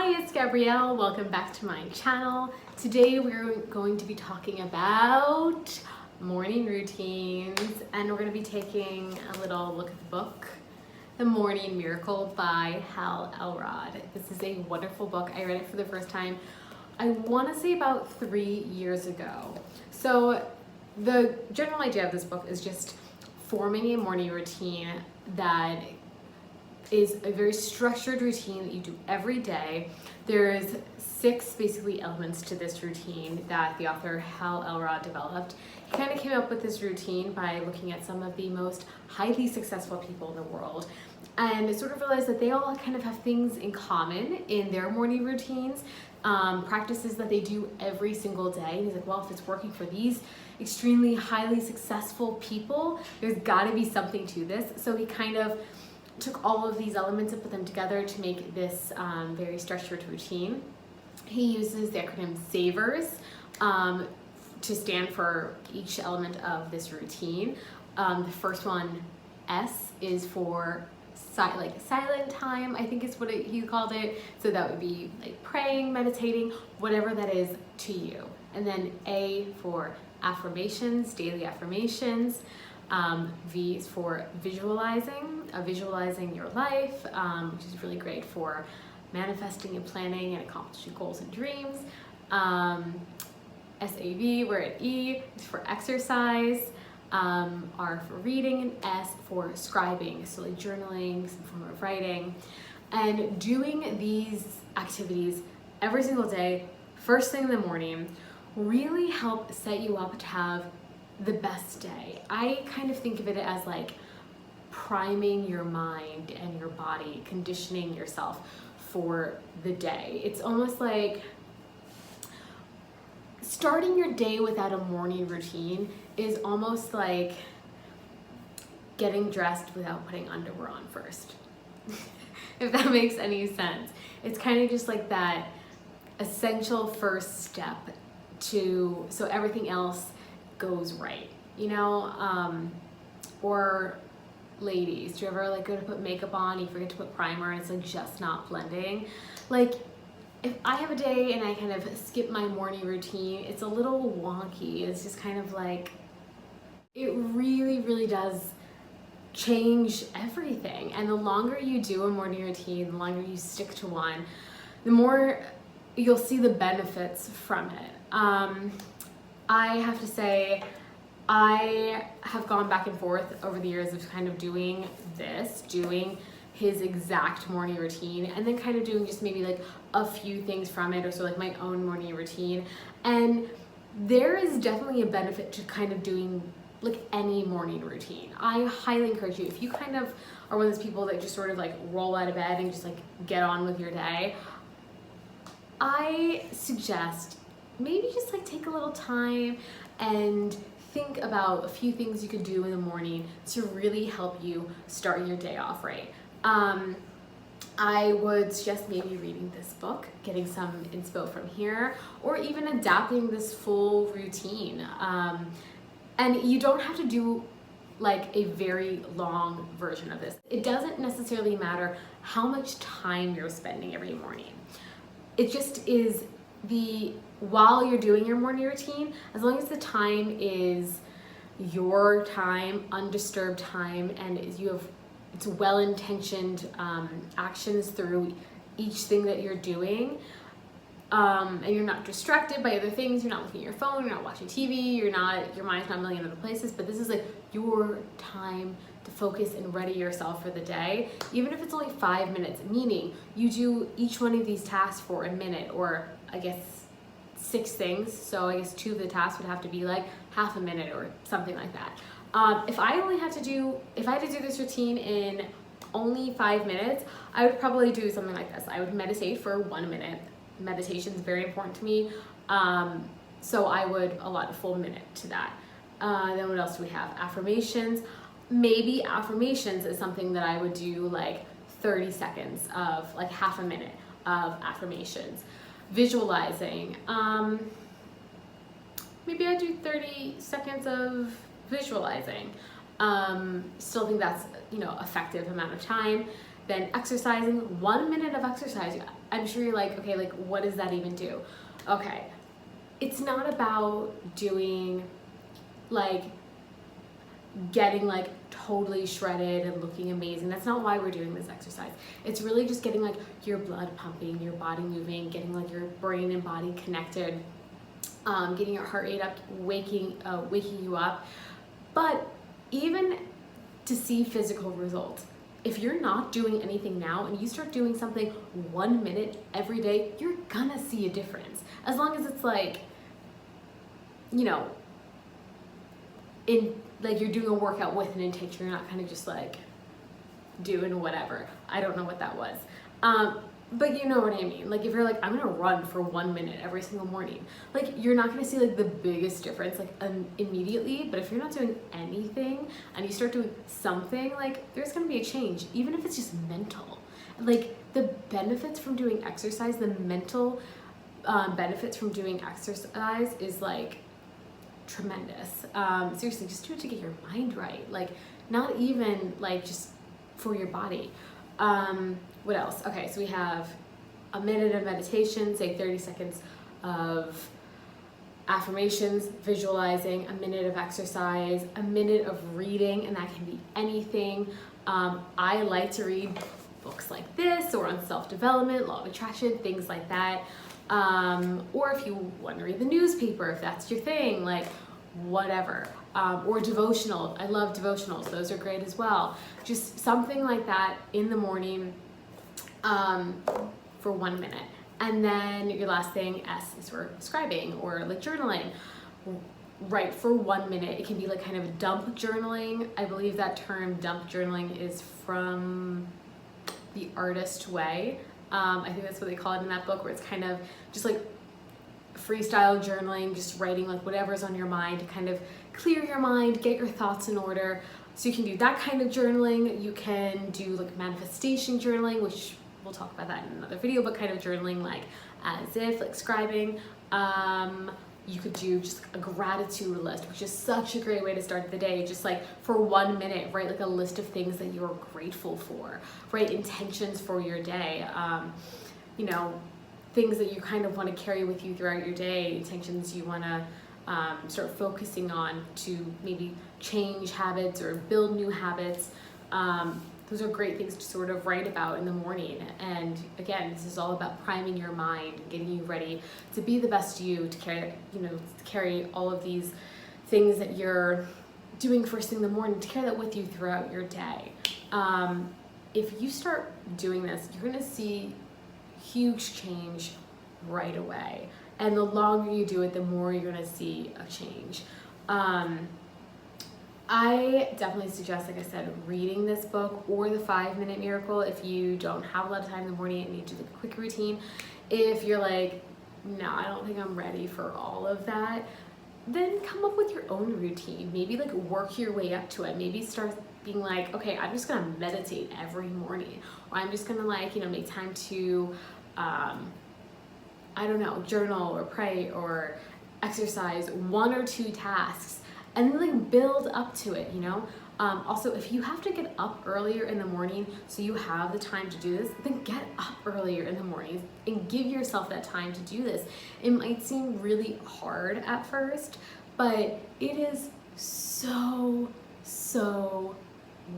Hi, it's Gabrielle. Welcome back to my channel. Today we're going to be talking about morning routines, and we're going to be taking a little look at the book, The Morning Miracle by Hal Elrod. This is a wonderful book. I read it for the first time, I want to say about 3 years ago. So the general idea of this book is just forming a morning routine that is a very structured routine that you do every day. There's 6 basically elements to this routine that the author Hal Elrod developed. He kind of came up with this routine by looking at some of the most highly successful people in the world and sort of realized that they all kind of have things in common in their morning routines, practices that they do every single day. And he's like, well, if it's working for these extremely highly successful people, there's got to be something to this. So he kind of took all of these elements and put them together to make this very structured routine. He uses the acronym SAVERS to stand for each element of this routine. The first one, S, is for silent time, I think is what he called it. So that would be like praying, meditating, whatever that is to you. And then A for affirmations, daily affirmations. V is for visualizing your life, which is really great for manifesting and planning and accomplishing goals and dreams. SAV, we're at E, is for exercise. R for reading, and S for scribing, so like journaling, some form of writing. And doing these activities every single day, first thing in the morning, really help set you up to have the best day. I kind of think of it as like priming your mind and your body, conditioning yourself for the day. It's almost like starting your day without a morning routine is almost like getting dressed without putting underwear on first. If that makes any sense. It's kind of just like that essential first step so everything else goes right, you know? Or ladies, do you ever like go to put makeup on, you forget to put primer, and it's like just not blending? Like, if I have a day and I kind of skip my morning routine, it's a little wonky. It's just kind of like, it really does change everything. And the longer you do a morning routine, the longer you stick to one, the more you'll see the benefits from it. I have to say, I have gone back and forth over the years of kind of doing his exact morning routine and then kind of doing just maybe like a few things from it, or so like my own morning routine. And there is definitely a benefit to kind of doing like any morning routine. I highly encourage you, if you kind of are one of those people that just sort of like roll out of bed and just like get on with your day, I suggest maybe just like take a little time and think about a few things you could do in the morning to really help you start your day off right. I would suggest maybe reading this book, getting some inspo from here, or even adapting this full routine. And you don't have to do like a very long version of this. It doesn't necessarily matter how much time you're spending every morning. It just is while you're doing your morning routine, as long as the time is your time, undisturbed time, and it's well-intentioned actions through each thing that you're doing, and you're not distracted by other things, you're not looking at your phone, you're not watching TV, your mind's not a million other places, but this is like your time to focus and ready yourself for the day, even if it's only 5 minutes, meaning you do each one of these tasks for a minute, or I guess 6 things, so I guess 2 of the tasks would have to be like half a minute or something like that. If I had to do this routine in only 5 minutes, I would probably do something like this. I would meditate for 1 minute. Meditation is very important to me, so I would allot a full minute to that. Then what else do we have? Affirmations. Maybe affirmations is something that I would do like 30 seconds of, like half a minute of affirmations. Visualizing. Maybe I do 30 seconds of visualizing. Still think that's, effective amount of time. then exercising, 1 minute of exercise. I'm sure you're like, okay, like what does that even do? Okay, it's not about doing like getting like totally shredded and looking amazing. That's not why we're doing this exercise. It's really just getting like your blood pumping, your body moving, getting like your brain and body connected, getting your heart rate up, waking you up. But even to see physical results, if you're not doing anything now and you start doing something 1 minute every day, you're gonna see a difference. As long as it's like, you know, in like you're doing a workout with an intake, so you're not kind of just like doing whatever. I don't know what that was. But you know what I mean. Like if you're like, I'm gonna run for 1 minute every single morning, like you're not gonna see like the biggest difference like immediately, but if you're not doing anything and you start doing something, like there's gonna be a change, even if it's just mental. Like the benefits from doing exercise, the mental benefits from doing exercise is like tremendous. Seriously, just do it to get your mind right. Like not even like just for your body. What else? Okay, so we have a minute of meditation, say 30 seconds of affirmations, visualizing, a minute of exercise, a minute of reading, and that can be anything. I like to read books like this or on self-development, law of attraction, things like that. Or if you want to read the newspaper, if that's your thing, like whatever. Or devotional. I love devotionals. Those are great as well. Just something like that in the morning for 1 minute. And then your last thing, S, is for scribing or like journaling. Write for 1 minute. It can be like kind of dump journaling. I believe that term dump journaling is from The Artist Way. I think that's what they call it in that book, where it's kind of just like freestyle journaling, just writing like whatever's on your mind to kind of clear your mind, get your thoughts in order. So you can do that kind of journaling. You can do like manifestation journaling, which we'll talk about that in another video, but kind of journaling like as if, like scribing. You could do just a gratitude list, which is such a great way to start the day. Just like for 1 minute, write like a list of things that you're grateful for, write intentions for your day. You know, things that you kind of want to carry with you throughout your day, intentions you want to start focusing on to maybe change habits or build new habits. Those are great things to sort of write about in the morning. And again, this is all about priming your mind, getting you ready to be the best you, to carry, you know, to carry all of these things that you're doing first thing in the morning, to carry that with you throughout your day. If you start doing this, you're gonna see huge change right away. And the longer you do it, the more you're gonna see a change. I definitely suggest, like I said, reading this book or the 5 Minute Miracle if you don't have a lot of time in the morning and need to do a quick routine. If you're like, no, I don't think I'm ready for all of that, then come up with your own routine. Maybe like work your way up to it. Maybe start being like, okay, I'm just gonna meditate every morning, or I'm just gonna like, you know, make time to, I don't know, journal or pray or exercise 1 or 2 tasks, and then like build up to it, you know? Also, if you have to get up earlier in the morning so you have the time to do this, then get up earlier in the morning and give yourself that time to do this. It might seem really hard at first, but it is so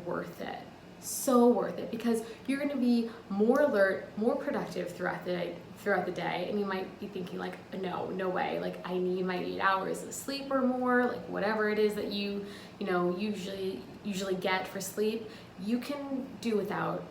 worth it. So worth it, because you're going to be more alert, more productive throughout the day, and you might be thinking like, no way, like I need my 8 hours of sleep or more, like whatever it is that you know usually get for sleep. You can do without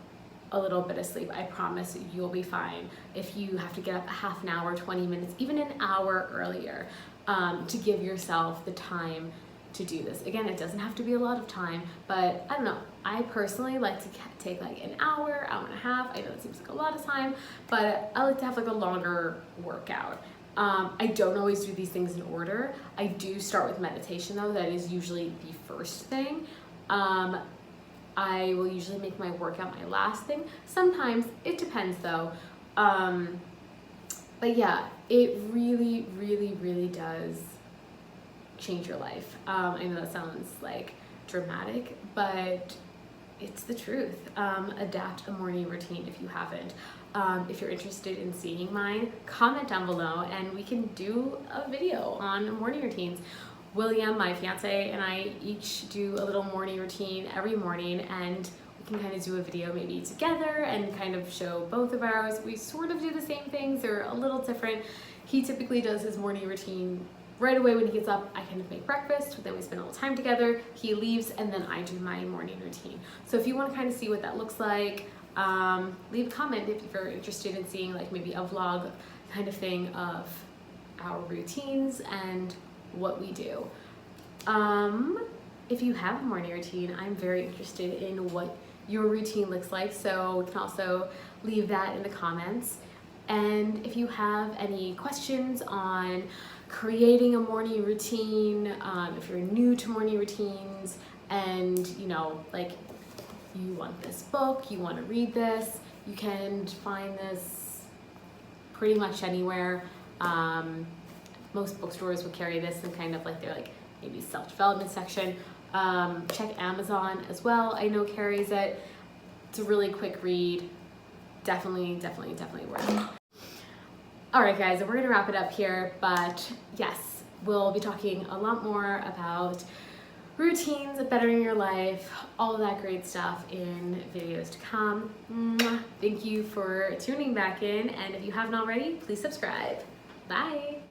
a little bit of sleep. I promise you'll be fine if you have to get up a half an hour, 20 minutes, even an hour earlier, to give yourself the time to do this. Again, it doesn't have to be a lot of time, but I don't know. I personally like to take like an hour and a half. I know it seems like a lot of time, but I like to have like a longer workout. I don't always do these things in order. I do start with meditation though. That is usually the first thing. I will usually make my workout my last thing. Sometimes, it depends though. But yeah, it really does change your life. I know that sounds like dramatic, but it's the truth. Adapt a morning routine if you haven't. If you're interested in seeing mine, comment down below and we can do a video on morning routines. William, my fiance, and I each do a little morning routine every morning, and we can kind of do a video maybe together and kind of show both of ours. We sort of do the same things, they're a little different. He typically does his morning routine right away when he gets up. I kind of make breakfast, then we spend a little time together, he leaves, and then I do my morning routine. So if you want to kind of see what that looks like, leave a comment if you're interested in seeing like maybe a vlog kind of thing of our routines and what we do. If you have a morning routine, I'm very interested in what your routine looks like, so you can also leave that in the comments. And if you have any questions on creating a morning routine, if you're new to morning routines and you know, like you want this book, you want to read this, you can find this pretty much anywhere. Most bookstores would carry this in kind of like their like maybe self-development section. Check Amazon as well, I know carries it. It's a really quick read. Definitely worth it. All right guys, we're gonna wrap it up here, but yes, we'll be talking a lot more about routines, bettering your life, all of that great stuff in videos to come. Thank you for tuning back in, and if you haven't already, please subscribe. Bye.